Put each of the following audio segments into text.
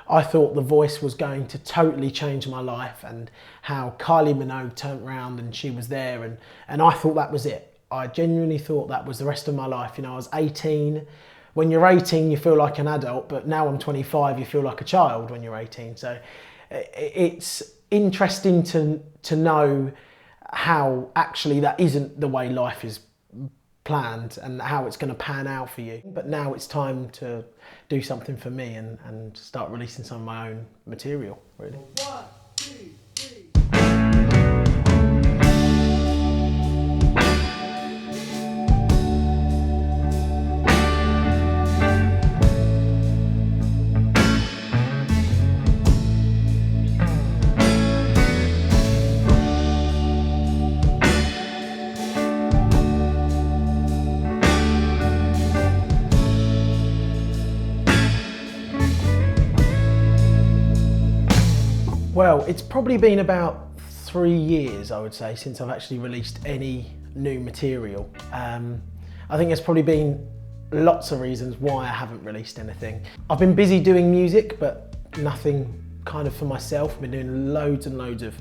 I thought The Voice was going to totally change my life, and how Kylie Minogue turned around and she was there, and I thought that was it. I genuinely thought that was the rest of my life. You know, I was 18. When you're 18, you feel like an adult, but now I'm 25, you feel like a child when you're 18. So it's interesting to know how actually that isn't the way life is planned and how it's going to pan out for you. But now it's time to do something for me and start releasing some of my own material, really. 1, 2, 3. Well, it's probably been about 3 years, I would say, since I've actually released any new material. I think there's probably been lots of reasons why I haven't released anything. I've been busy doing music, but nothing kind of for myself. I've been doing loads and loads of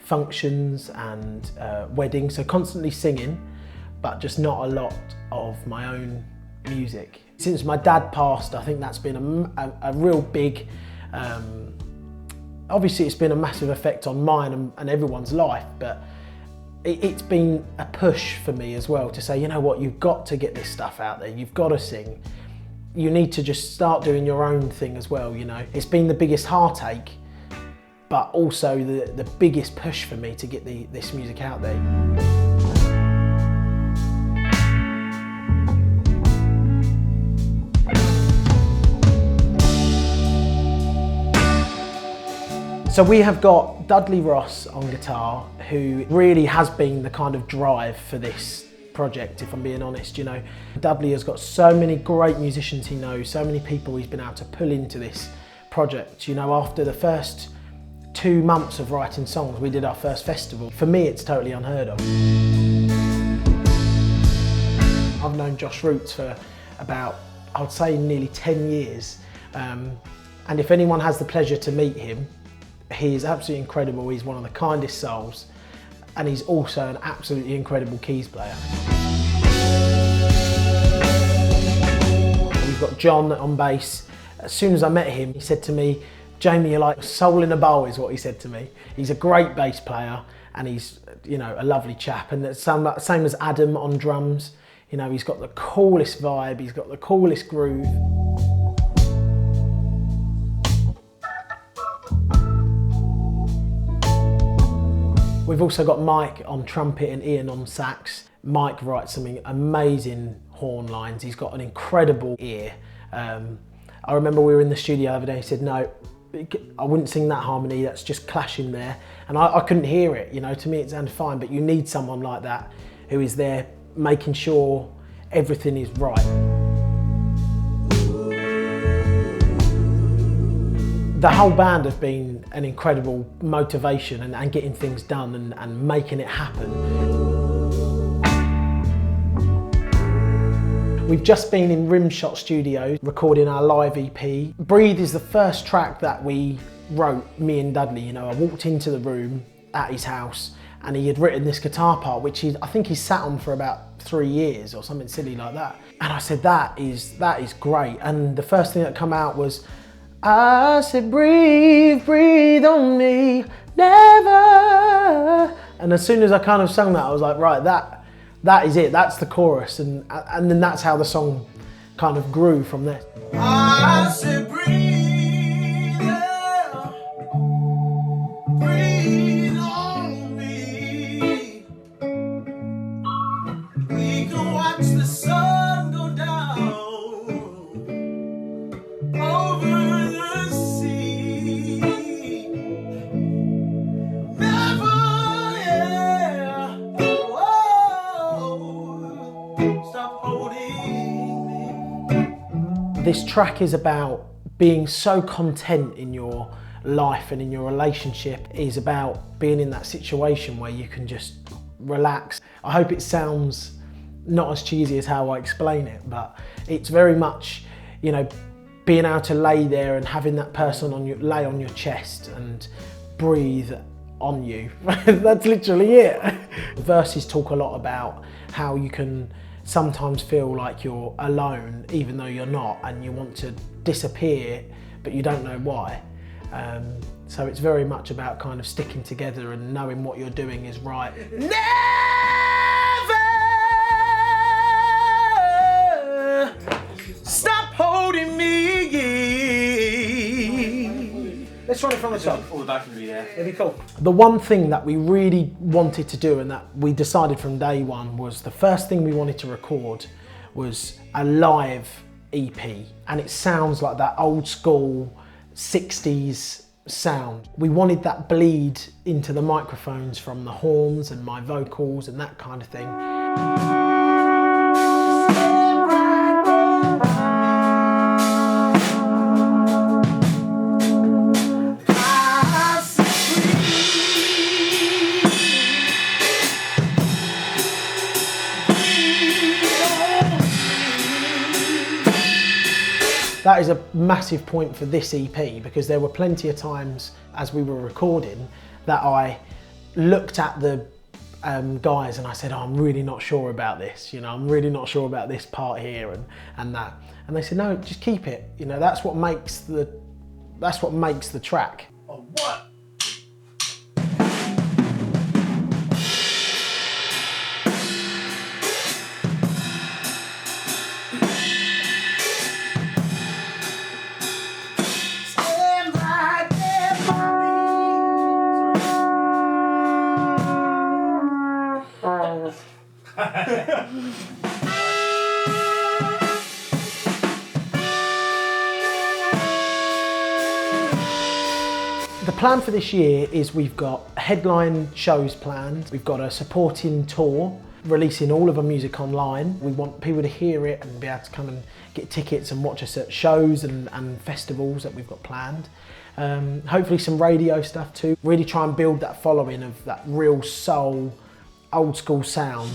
functions and weddings, so constantly singing, but just not a lot of my own music. Since my dad passed, I think that's been a real big, obviously it's been a massive effect on mine and everyone's life, but it's been a push for me as well to say, you know what, you've got to get this stuff out there, you've got to sing. You need to just start doing your own thing as well, you know. It's been the biggest heartache, but also the biggest push for me to get this music out there. So we have got Dudley Ross on guitar, who really has been the kind of drive for this project, if I'm being honest. You know, Dudley has got so many great musicians he knows, so many people he's been able to pull into this project. You know, after the first 2 months of writing songs, we did our first festival. For me, it's totally unheard of. I've known Josh Roots for about, I would say, nearly 10 years. And if anyone has the pleasure to meet him, he is absolutely incredible. He's one of the kindest souls, and he's also an absolutely incredible keys player. We've got John on bass. As soon as I met him, he said to me, "Jamie, you're like a soul in a bowl," is what he said to me. He's a great bass player, and he's, you know, a lovely chap. And same as Adam on drums. You know, he's got the coolest vibe, he's got the coolest groove. We've also got Mike on trumpet and Ian on sax. Mike writes some amazing horn lines. He's got an incredible ear. I remember we were in the studio the other day, he said, "No, I wouldn't sing that harmony, that's just clashing there." And I couldn't hear it, you know, to me it sounded fine, but you need someone like that who is there making sure everything is right. The whole band have been an incredible motivation and getting things done and making it happen. We've just been in Rimshot Studios recording our live EP. Breathe is the first track that we wrote, me and Dudley. You know, I walked into the room at his house and he had written this guitar part, which I think he sat on for about 3 years or something silly like that. And I said, that is great. And the first thing that came out was, I said, "Breathe, breathe on me, never." And as soon as I kind of sung that, I was like, right, that is it, that's the chorus. And then that's how the song kind of grew from there. I said, "Breathe, breathe on me. We can watch the sun go down over the sea. Never, yeah. Whoa. Stop holding me." This track is about being so content in your life and in your relationship. It is about being in that situation where you can just relax. I hope it sounds not as cheesy as how I explain it, but it's very much, you know, being able to lay there and having that person lay on your chest and breathe on you. That's literally it. The verses talk a lot about how you can sometimes feel like you're alone even though you're not, and you want to disappear but you don't know why. So it's very much about kind of sticking together and knowing what you're doing is right. Never stop holding me. Let's run it from the top. All the back can be there. It'd be cool. The one thing that we really wanted to do and that we decided from day one was the first thing we wanted to record was a live EP. And it sounds like that old school 60s sound. We wanted that bleed into the microphones from the horns and my vocals and that kind of thing. That is a massive point for this EP, because there were plenty of times as we were recording that I looked at the guys and I said, oh, I'm really not sure about this, you know, I'm really not sure about this part here and that. And they said, no, just keep it, you know, that's what makes the track. Oh, what? The plan for this year is we've got headline shows planned, we've got a supporting tour, releasing all of our music online. We want people to hear it and be able to come and get tickets and watch us at shows and festivals that we've got planned. Hopefully some radio stuff too. Really try and build that following of that real soul, old school sound.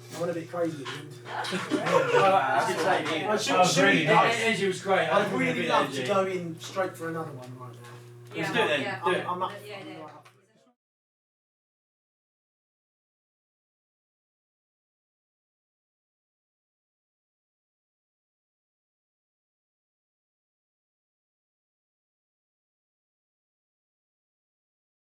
I want to be crazy. Energy was great. I'd really love to go in straight for another one right now. Let's do it then. Yeah, Do it. I'm up. Yeah.